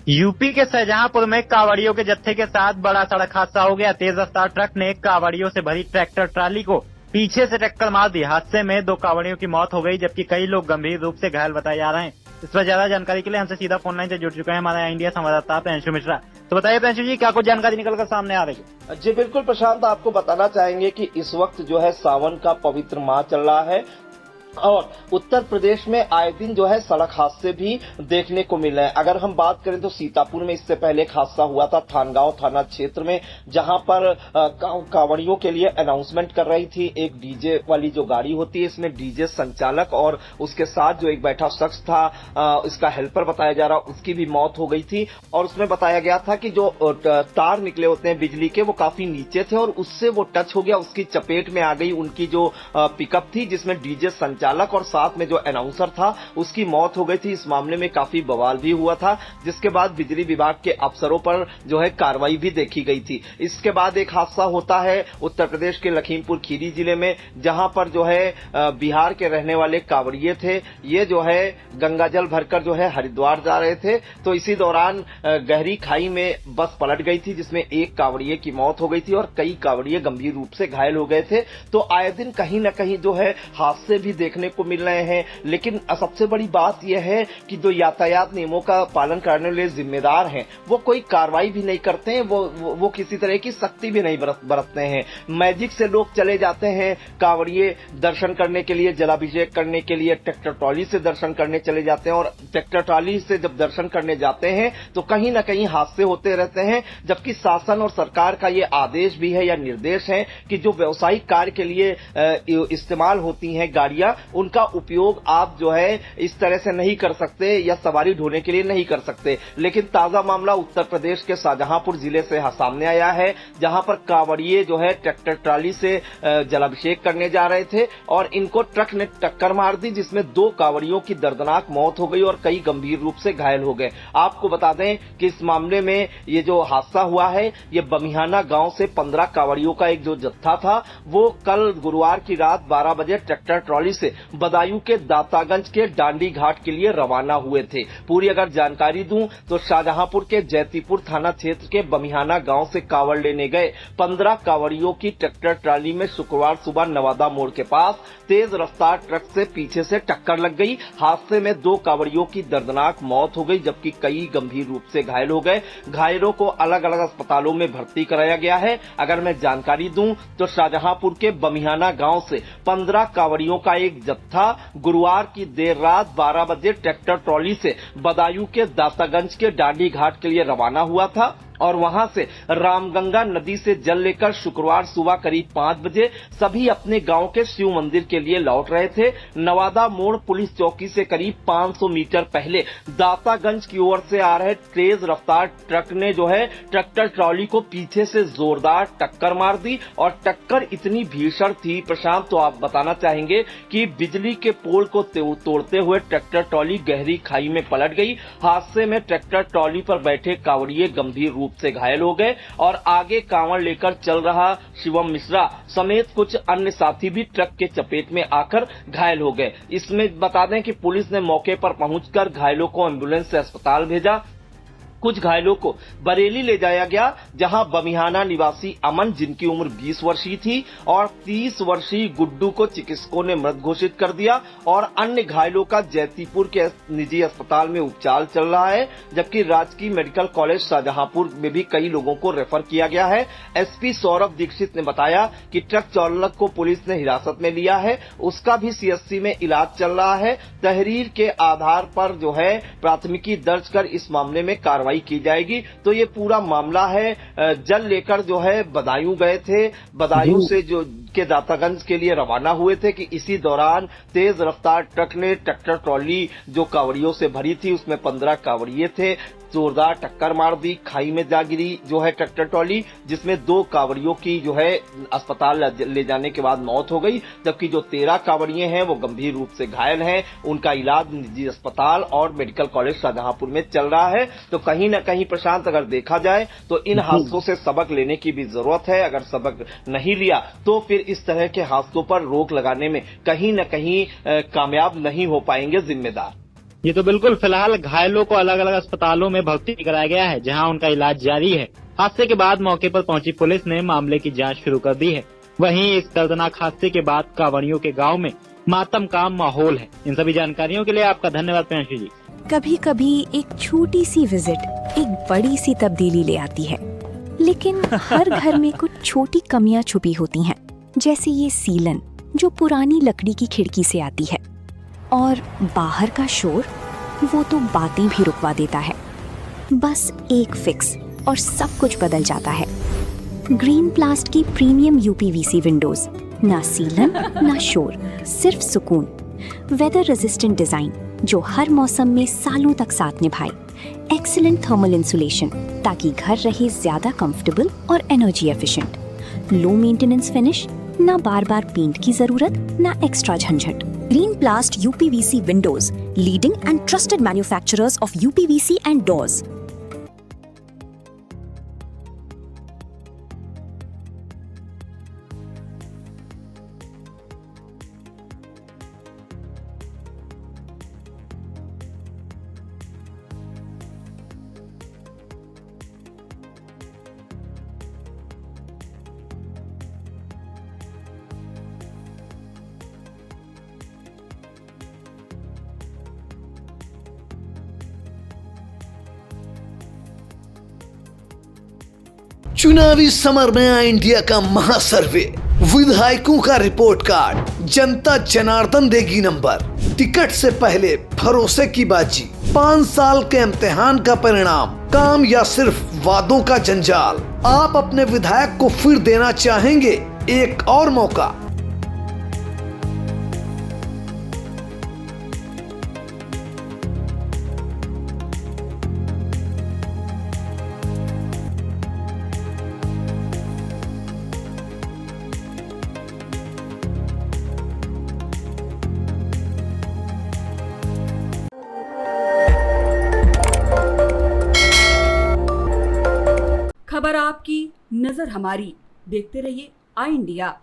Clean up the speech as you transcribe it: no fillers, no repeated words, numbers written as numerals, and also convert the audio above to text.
UP के शाहजहांपुर में कांवड़ियों के जत्थे के साथ बड़ा सड़क हादसा हो गया। तेज रफ्तार ट्रक ने कांवड़ियों से भरी ट्रैक्टर ट्राली को पीछे से टक्कर मार दी। हादसे में 2 कांवड़ियों की मौत हो गई, जबकि कई लोग गंभीर रूप से घायल बताए जा रहे हैं। इस पर ज्यादा जानकारी के लिए हमसे सीधा फोन लाइन से जुड़ चुके हैं हमारे इंडिया संवाददाता प्रियांशु मिश्रा। तो बताइए प्रियांशु जी, क्या कुछ जानकारी निकलकर सामने आ रही है? जी बिल्कुल प्रशांत, आपको बताना चाहेंगे कि इस वक्त जो है सावन का पवित्र माह चल रहा है और उत्तर प्रदेश में आए दिन जो है सड़क हादसे भी देखने को मिल रहे हैं। अगर हम बात करें तो सीतापुर में इससे पहले एक हादसा हुआ था थानगांव थाना क्षेत्र में, जहां पर कांवड़ियों के लिए अनाउंसमेंट कर रही थी एक डीजे वाली जो गाड़ी होती है, इसमें डीजे संचालक और उसके साथ जो एक बैठा शख्स था, इसका हेल्पर बताया जा रहा, उसकी भी मौत हो गई थी। और उसमें बताया गया था कि जो तार निकले होते हैं बिजली के, वो काफी नीचे थे और उससे वो टच हो गया, उसकी चपेट में आ गई उनकी जो पिकअप थी जिसमें डीजे चालक और साथ में जो अनाउंसर था उसकी मौत हो गई थी। इस मामले में काफी बवाल भी हुआ था, जिसके बाद बिजली विभाग के अफसरों पर जो है कार्रवाई भी देखी गई थी। इसके बाद एक हादसा होता है उत्तर प्रदेश के लखीमपुर खीरी जिले में, जहां पर जो है बिहार के रहने वाले कांवड़िए थे, ये जो है गंगाजल भरकर जो है हरिद्वार जा रहे थे। तो इसी दौरान गहरी खाई में बस पलट गई थी, जिसमें एक कांवड़िए की मौत हो गई थी और कई कांवड़िए गंभीर रूप से घायल हो गए थे। तो आए दिन कहीं न कहीं जो है हादसे भी देखने को मिल रहे हैं। लेकिन सबसे बड़ी बात यह है कि जो यातायात नियमों का पालन करने वाले जिम्मेदार हैं, वो कोई कार्रवाई भी नहीं करते हैं, वो किसी तरह की सख्ती भी नहीं बरतते हैं। मैजिक से लोग चले जाते हैं कांवड़िए दर्शन करने के लिए, जलाभिषेक करने के लिए ट्रैक्टर ट्रॉली से दर्शन करने चले जाते हैं और ट्रैक्टर ट्रॉली से जब दर्शन करने जाते हैं तो कहीं न कहीं हादसे होते रहते हैं। जबकि शासन और सरकार का ये आदेश भी है या निर्देश है कि जो व्यावसायिक कार्य के लिए इस्तेमाल होती हैं गाड़ियां, उनका उपयोग आप जो है इस तरह से नहीं कर सकते या सवारी ढोने के लिए नहीं कर सकते। लेकिन ताजा मामला उत्तर प्रदेश के शाहजहांपुर जिले से सामने आया है, जहां पर कांवड़िए जो है ट्रैक्टर ट्राली से जलाभिषेक करने जा रहे थे और इनको ट्रक ने टक्कर मार दी, जिसमें 2 कांवड़ियों की दर्दनाक मौत हो गई और कई गंभीर रूप से घायल हो गए। आपको बता दें कि इस मामले में ये जो हादसा हुआ है, ये बमिहाना गांव से 15 कांवड़ियों का एक जो जत्था था, वो कल गुरुवार की रात 12 बजे ट्रैक्टर ट्रॉली से बदायूं के दातागंज के डांडी घाट के लिए रवाना हुए थे। पूरी अगर जानकारी दूं तो शाहजहांपुर के जैतीपुर थाना क्षेत्र के बमिहाना गांव से कांवड़ लेने गए 15 कांवड़ियों की ट्रैक्टर ट्राली में शुक्रवार सुबह नवादा मोड़ के पास तेज रफ्तार ट्रक से पीछे से टक्कर लग गई। हादसे में 2 कांवड़ियों की दर्दनाक मौत हो गई, जबकि कई गंभीर रूप से घायल हो गए। घायलों को अलग अलग अस्पतालों में भर्ती कराया गया है। अगर मैं जानकारी दूं तो शाहजहांपुर के बमिहाना गांव से 15 कांवड़ियों का एक जत्था गुरुवार की देर रात 12 बजे ट्रैक्टर ट्रॉली से बदायूं के दातागंज के डांडी घाट के लिए रवाना हुआ था और वहां से रामगंगा नदी से जल लेकर शुक्रवार सुबह करीब 5 बजे सभी अपने गांव के शिव मंदिर के लिए लौट रहे थे। नवादा मोड़ पुलिस चौकी से करीब 500 मीटर पहले दातागंज की ओर से आ रहे तेज रफ्तार ट्रक ने जो है ट्रैक्टर ट्रॉली को पीछे से जोरदार टक्कर मार दी और टक्कर इतनी भीषण थी प्रशांत, तो आप बताना चाहेंगे कि बिजली के पोल को तोड़ते हुए ट्रैक्टर ट्रॉली गहरी खाई में पलट गई। हादसे में ट्रैक्टर ट्रॉली पर बैठे कांवड़िए गंभीर रूप से घायल हो गए और आगे कांवड़ लेकर चल रहा शिवम मिश्रा समेत कुछ अन्य साथी भी ट्रक के चपेट में आकर घायल हो गए। इसमें बता दें कि पुलिस ने मौके पर पहुंचकर घायलों को एम्बुलेंस से अस्पताल भेजा। कुछ घायलों को बरेली ले जाया गया, जहां बमिहाना निवासी अमन, जिनकी उम्र 20 वर्षीय थी, और 30 वर्षीय गुड्डू को चिकित्सकों ने मृत घोषित कर दिया और अन्य घायलों का जैतीपुर के निजी अस्पताल में उपचार चल रहा है। जबकि राजकीय मेडिकल कॉलेज शाहजहांपुर में भी कई लोगों को रेफर किया गया है। एसपी सौरभ दीक्षित ने बताया कि ट्रक चालक को पुलिस ने हिरासत में लिया है, उसका भी सीएससी में इलाज चल रहा है। तहरीर के आधार पर जो है प्राथमिकी दर्ज कर इस मामले में कार्रवाई की जाएगी। तो ये पूरा मामला है, जल लेकर जो है बदायूं गए थे, बदायूं से जो के दातागंज के लिए रवाना हुए थे कि इसी दौरान तेज रफ्तार ट्रक ने ट्रैक्टर ट्रॉली जो कांवड़ियों से भरी थी, उसमें 15 कांवड़िए थे, जोरदार टक्कर मार दी। खाई में जा गिरी जो है ट्रैक्टर ट्रॉली, जिसमें 2 कांवड़ियों की जो है अस्पताल ले जाने के बाद मौत हो गई। जबकि जो 13 कांवड़िए हैं वो गंभीर रूप से घायल हैं, उनका इलाज निजी अस्पताल और मेडिकल कॉलेज शाहजहांपुर में चल रहा है। तो कहीं न कहीं प्रशांत, अगर देखा जाए तो इन हादसों से सबक लेने की भी जरूरत है। अगर सबक नहीं लिया तो फिर इस तरह के हादसों पर रोक लगाने में कहीं न कहीं कामयाब नहीं हो पाएंगे जिम्मेदार। ये तो बिल्कुल। फिलहाल घायलों को अलग अलग अस्पतालों में भर्ती कराया गया है, जहां उनका इलाज जारी है। हादसे के बाद मौके पर पहुंची पुलिस ने मामले की जांच शुरू कर दी है। वहीं इस दर्दनाक हादसे के बाद कांवड़ियों के गांव में मातम का माहौल है। इन सभी जानकारियों के लिए आपका धन्यवाद प्रियांशु जी। कभी कभी एक छोटी सी विजिट एक बड़ी सी तब्दीली ले आती है, लेकिन हर घर में कुछ छोटी कमियां छुपी होती हैं, जैसे ये सीलन जो पुरानी लकड़ी की खिड़की से आती है, और बाहर का शोर वो तो बातें भी रुकवा देता है। बस एक फिक्स और सब कुछ बदल जाता है। ग्रीन प्लास्ट की प्रीमियम यूपीवीसी विंडोज, ना सीलन ना शोर, सिर्फ सुकून। वेदर रेजिस्टेंट डिजाइन जो हर मौसम में सालों तक साथ निभाए। एक्सीलेंट थर्मल इंसुलेशन ताकि घर रहे ज्यादा कंफर्टेबल और energy efficient. Low maintenance finish, ना बार बार पेंट की जरूरत ना एक्स्ट्रा झंझट। Green प्लास्ट UPVC Windows, leading and trusted manufacturers of UPVC and doors. चुनावी समर में आया इंडिया का महासर्वे, विधायकों का रिपोर्ट कार्ड, जनता जनार्दन देगी नंबर। टिकट से पहले भरोसे की बाजी, 5 साल के इम्तिहान का परिणाम, काम या सिर्फ वादों का जंजाल। आप अपने विधायक को फिर देना चाहेंगे एक और मौका? खबर आपकी, नजर हमारी। देखते रहिए आई इंडिया।